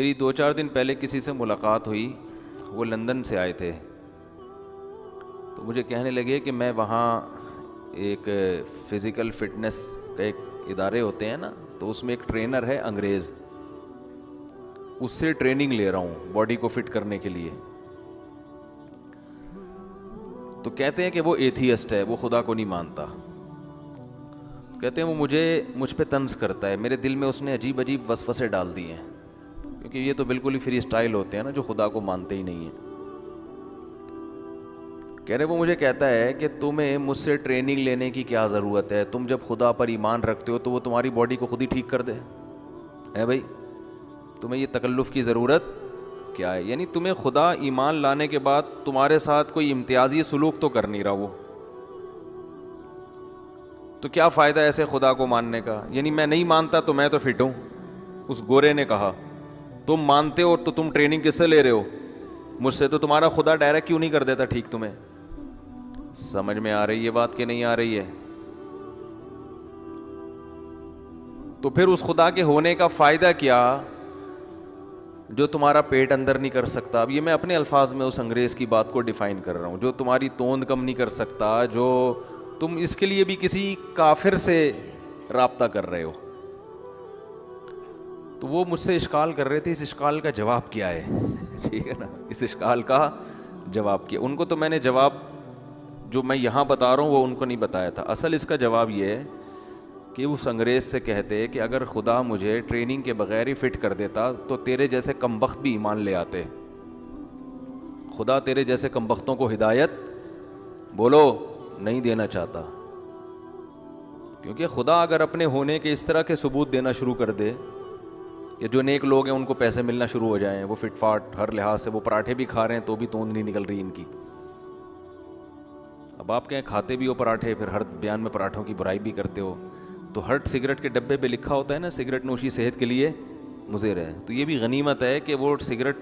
میری 2-4 دن پہلے کسی سے ملاقات ہوئی، وہ لندن سے آئے تھے، تو مجھے کہنے لگے کہ میں وہاں ایک فزیکل فٹنس کا ایک ادارے ہوتے ہیں نا، تو اس میں ایک ٹرینر ہے انگریز، اس سے ٹریننگ لے رہا ہوں باڈی کو فٹ کرنے کے لیے. تو کہتے ہیں کہ وہ ایتھیسٹ ہے، وہ خدا کو نہیں مانتا. کہتے ہیں وہ مجھ پہ طنز کرتا ہے، میرے دل میں اس نے عجیب عجیب وسوسے ڈال دیے ہیں، کیونکہ یہ تو بالکل ہی فری اسٹائل ہوتے ہیں نا جو خدا کو مانتے ہی نہیں ہیں. کہہ رہے وہ مجھے کہتا ہے کہ تمہیں مجھ سے ٹریننگ لینے کی کیا ضرورت ہے، تم جب خدا پر ایمان رکھتے ہو تو وہ تمہاری باڈی کو خود ہی ٹھیک کر دے. ہے بھائی، تمہیں یہ تکلف کی ضرورت کیا ہے؟ یعنی تمہیں خدا ایمان لانے کے بعد تمہارے ساتھ کوئی امتیازی سلوک تو کر نہیں رہا وہ، تو کیا فائدہ ایسے خدا کو ماننے کا؟ یعنی میں نہیں مانتا تو میں تو فٹ ہوں. اس گورے نے کہا تم مانتے ہو تو تم ٹریننگ کس سے لے رہے ہو مجھ سے؟ تو تمہارا خدا ڈائریکٹ کیوں نہیں کر دیتا ٹھیک تمہیں؟ سمجھ میں آ رہی ہے بات کہ نہیں آ رہی ہے؟ تو پھر اس خدا کے ہونے کا فائدہ کیا جو تمہارا پیٹ اندر نہیں کر سکتا؟ اب یہ میں اپنے الفاظ میں اس انگریز کی بات کو ڈیفائن کر رہا ہوں، جو تمہاری توند کم نہیں کر سکتا، جو تم اس کے لیے بھی کسی کافر سے رابطہ کر رہے ہو. تو وہ مجھ سے اشکال کر رہے تھے، اس اشکال کا جواب کیا ہے؟ ٹھیک ہے نا، اس اشکال کا جواب کیا؟ ان کو تو میں نے جواب جو میں یہاں بتا رہا ہوں وہ ان کو نہیں بتایا تھا. اصل اس کا جواب یہ ہے کہ اس انگریز سے کہتے کہ اگر خدا مجھے ٹریننگ کے بغیر ہی فٹ کر دیتا تو تیرے جیسے کمبخت بھی ایمان لے آتے. خدا تیرے جیسے کمبختوں کو ہدایت بولو نہیں دینا چاہتا، کیونکہ خدا اگر اپنے ہونے کے اس طرح کے ثبوت دینا شروع کر دے کہ جو نیک لوگ ہیں ان کو پیسے ملنا شروع ہو جائیں، وہ فٹ فاٹ ہر لحاظ سے، وہ پراٹھے بھی کھا رہے ہیں تو بھی توند نہیں نکل رہی ان کی. اب آپ کہیں کھاتے بھی ہو پراٹھے، پھر ہر بیان میں پراٹھوں کی برائی بھی کرتے ہو. تو ہر سگریٹ کے ڈبے پہ لکھا ہوتا ہے نا سگریٹ نوشی صحت کے لیے مضر ہے. تو یہ بھی غنیمت ہے کہ وہ سگریٹ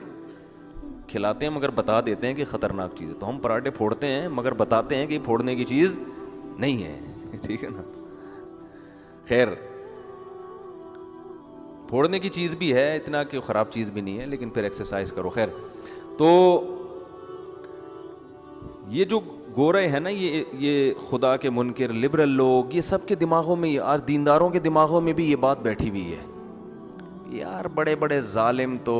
کھلاتے ہیں مگر بتا دیتے ہیں کہ خطرناک چیز ہے. تو ہم پراٹھے پھوڑتے ہیں مگر بتاتے ہیں کہ یہ پھوڑنے کی چیز نہیں ہے. ٹھیک ہے نا؟ خیر، پھوڑنے کی چیز بھی ہے، اتنا کہ خراب چیز بھی نہیں ہے، لیکن پھر ایکسرسائز کرو. خیر، تو یہ جو گورے ہیں نا، یہ خدا کے منکر لبرل لوگ، یہ سب کے دماغوں میں، آج دینداروں کے دماغوں میں بھی یہ بات بیٹھی ہوئی ہے. یار بڑے بڑے ظالم تو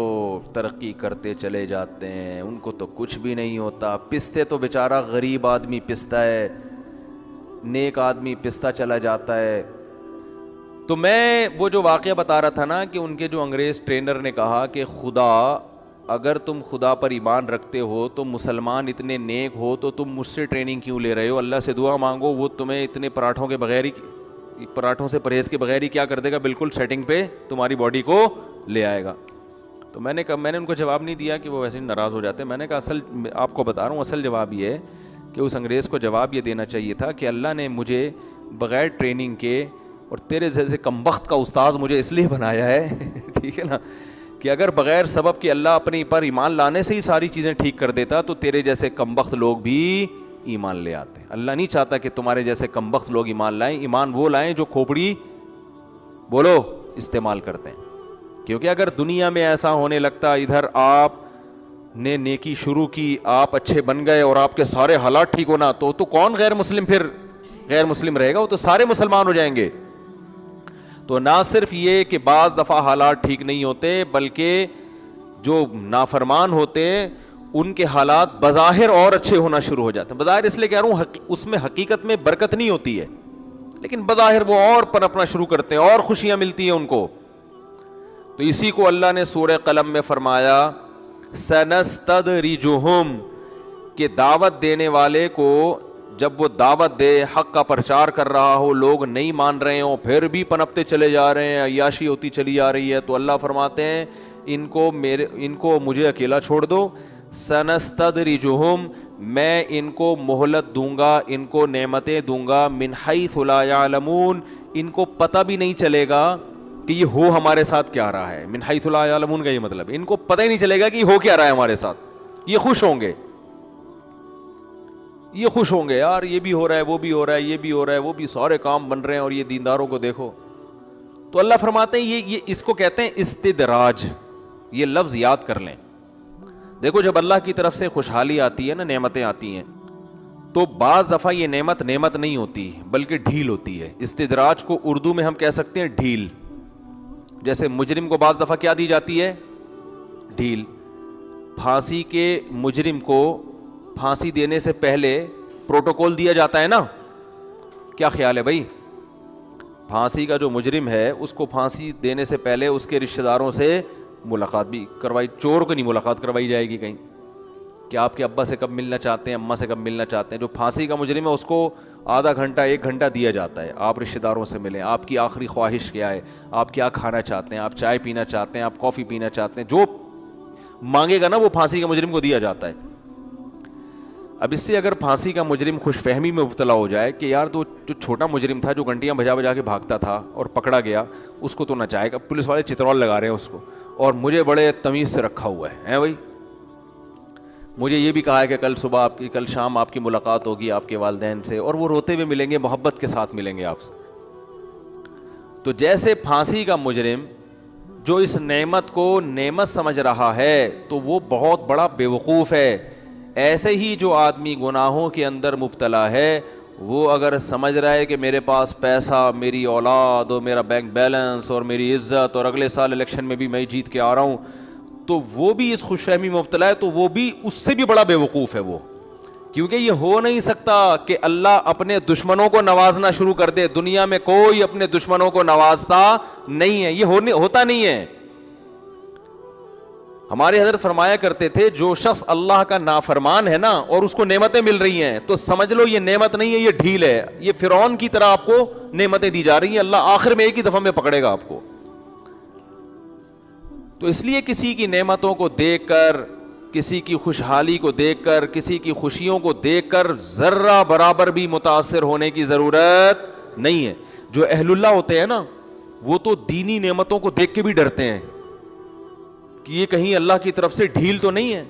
ترقی کرتے چلے جاتے ہیں، ان کو تو کچھ بھی نہیں ہوتا. پستے تو بیچارہ غریب آدمی پستا ہے، نیک آدمی پستا چلا جاتا ہے. تو میں وہ جو واقعہ بتا رہا تھا نا کہ ان کے جو انگریز ٹرینر نے کہا کہ خدا، اگر تم خدا پر ایمان رکھتے ہو تو مسلمان اتنے نیک ہو تو تم مجھ سے ٹریننگ کیوں لے رہے ہو؟ اللہ سے دعا مانگو، وہ تمہیں اتنے پراٹھوں کے بغیر ہی، پراٹھوں سے پرہیز کے بغیر ہی کیا کر دے گا، بالکل سیٹنگ پہ تمہاری باڈی کو لے آئے گا. تو میں نے ان کو جواب نہیں دیا کہ وہ ویسے ہی ناراض ہو جاتے. میں نے کہا اصل آپ کو بتا رہا ہوں، اصل جواب یہ ہے کہ اس انگریز کو جواب یہ دینا چاہیے تھا کہ اللہ نے مجھے بغیر ٹریننگ کے اور تیرے جیسے کمبخت کا استاذ مجھے اس لیے بنایا ہے ٹھیک ہے نا، کہ اگر بغیر سبب کے اللہ اپنے پر ایمان لانے سے ہی ساری چیزیں ٹھیک کر دیتا تو تیرے جیسے کمبخت لوگ بھی ایمان لے آتے. اللہ نہیں چاہتا کہ تمہارے جیسے کمبخت لوگ ایمان لائیں. ایمان وہ لائیں جو کھوپڑی بولو استعمال کرتے ہیں. کیونکہ اگر دنیا میں ایسا ہونے لگتا، ادھر آپ نے نیکی شروع کی، آپ اچھے بن گئے اور آپ کے سارے حالات ٹھیک ہونا، تو کون غیر مسلم پھر غیر مسلم رہے گا؟ وہ تو سارے مسلمان ہو جائیں گے. تو نہ صرف یہ کہ بعض دفعہ حالات ٹھیک نہیں ہوتے، بلکہ جو نافرمان ہوتے ہیں ان کے حالات بظاہر اور اچھے ہونا شروع ہو جاتے ہیں. بظاہر اس لیے کہہ رہا ہوں اس میں حقیقت میں برکت نہیں ہوتی ہے، لیکن بظاہر وہ اور پنپنا شروع کرتے ہیں اور خوشیاں ملتی ہیں ان کو. تو اسی کو اللہ نے سورہ قلم میں فرمایا سنستدرجہم، کہ دعوت دینے والے کو جب وہ دعوت دے، حق کا پرچار کر رہا ہو، لوگ نہیں مان رہے ہوں، پھر بھی پنپتے چلے جا رہے ہیں، عیاشی ہوتی چلی جا رہی ہے، تو اللہ فرماتے ہیں ان کو مجھے اکیلا چھوڑ دو. سنستدرجہم، میں ان کو مہلت دوں گا، ان کو نعمتیں دوں گا، من حیث لا یعلمون، ان کو پتہ بھی نہیں چلے گا کہ یہ ہو ہمارے ساتھ کیا رہا ہے. من حیث لا یعلمون کا یہ مطلب ان کو پتہ ہی نہیں چلے گا کہ یہ ہو کیا رہا ہے ہمارے ساتھ. یہ خوش ہوں گے، یہ خوش ہوں گے، یار یہ بھی ہو رہا ہے، وہ بھی ہو رہا ہے، یہ بھی ہو رہا ہے، وہ بھی، سارے کام بن رہے ہیں، اور یہ دینداروں کو دیکھو. تو اللہ فرماتے ہیں یہ اس کو کہتے ہیں استدراج. یہ لفظ یاد کر لیں. دیکھو جب اللہ کی طرف سے خوشحالی آتی ہے نا، نعمتیں آتی ہیں، تو بعض دفعہ یہ نعمت نہیں ہوتی بلکہ ڈھیل ہوتی ہے. استدراج کو اردو میں ہم کہہ سکتے ہیں ڈھیل. جیسے مجرم کو بعض دفعہ کیا دی جاتی ہے؟ ڈھیل. پھانسی کے مجرم کو پھانسی دینے سے پہلے پروٹوکول دیا جاتا ہے نا. کیا خیال ہے بھائی؟ پھانسی کا جو مجرم ہے اس کو پھانسی دینے سے پہلے اس کے رشتہ داروں سے ملاقات بھی کروائی. چور کو نہیں ملاقات کروائی جائے گی کہیں کہ آپ کے ابا سے کب ملنا چاہتے ہیں، اماں سے کب ملنا چاہتے ہیں. جو پھانسی کا مجرم ہے اس کو آدھا گھنٹہ 1 گھنٹہ دیا جاتا ہے، آپ رشتہ داروں سے ملیں، آپ کی آخری خواہش کیا ہے، آپ کیا کھانا چاہتے ہیں، آپ چائے پینا چاہتے ہیں، آپ کافی پینا چاہتے ہیں، جو مانگے گا نا وہ پھانسی کے مجرم کو دیا جاتا ہے. اب اس سے اگر پھانسی کا مجرم خوش فہمی میں مبتلا ہو جائے کہ یار تو جو چھوٹا مجرم تھا جو گھنٹیاں بجا بجا کے بھاگتا تھا اور پکڑا گیا، اس کو تو نچائے گا، پولیس والے چترول لگا رہے ہیں اس کو، اور مجھے بڑے تمیز سے رکھا ہوا ہے بھائی. مجھے یہ بھی کہا ہے کہ کل شام آپ کی ملاقات ہوگی آپ کے والدین سے، اور وہ روتے ہوئے ملیں گے، محبت کے ساتھ ملیں گے آپ سے. تو جیسے پھانسی کا مجرم جو اس نعمت کو نعمت سمجھ رہا ہے تو وہ بہت بڑا بیوقوف ہے، ایسے ہی جو آدمی گناہوں کے اندر مبتلا ہے وہ اگر سمجھ رہا ہے کہ میرے پاس پیسہ، میری اولاد اور میرا بینک بیلنس اور میری عزت، اور اگلے سال الیکشن میں بھی میں جیت کے آ رہا ہوں، تو وہ بھی اس خوش فہمی میں مبتلا ہے، تو وہ بھی اس سے بھی بڑا بیوقوف ہے وہ. کیونکہ یہ ہو نہیں سکتا کہ اللہ اپنے دشمنوں کو نوازنا شروع کر دے. دنیا میں کوئی اپنے دشمنوں کو نوازتا نہیں ہے، یہ ہوتا نہیں ہے. ہمارے حضرت فرمایا کرتے تھے جو شخص اللہ کا نافرمان ہے نا اور اس کو نعمتیں مل رہی ہیں تو سمجھ لو یہ نعمت نہیں ہے، یہ ڈھیل ہے. یہ فرعون کی طرح آپ کو نعمتیں دی جا رہی ہیں، اللہ آخر میں ایک ہی دفعہ میں پکڑے گا آپ کو. تو اس لیے کسی کی نعمتوں کو دیکھ کر، کسی کی خوشحالی کو دیکھ کر، کسی کی خوشیوں کو دیکھ کر ذرہ برابر بھی متاثر ہونے کی ضرورت نہیں ہے. جو اہل اللہ ہوتے ہیں نا وہ تو دینی نعمتوں کو دیکھ کے بھی ڈرتے ہیں کہ یہ کہیں اللہ کی طرف سے ڈھیل تو نہیں ہے.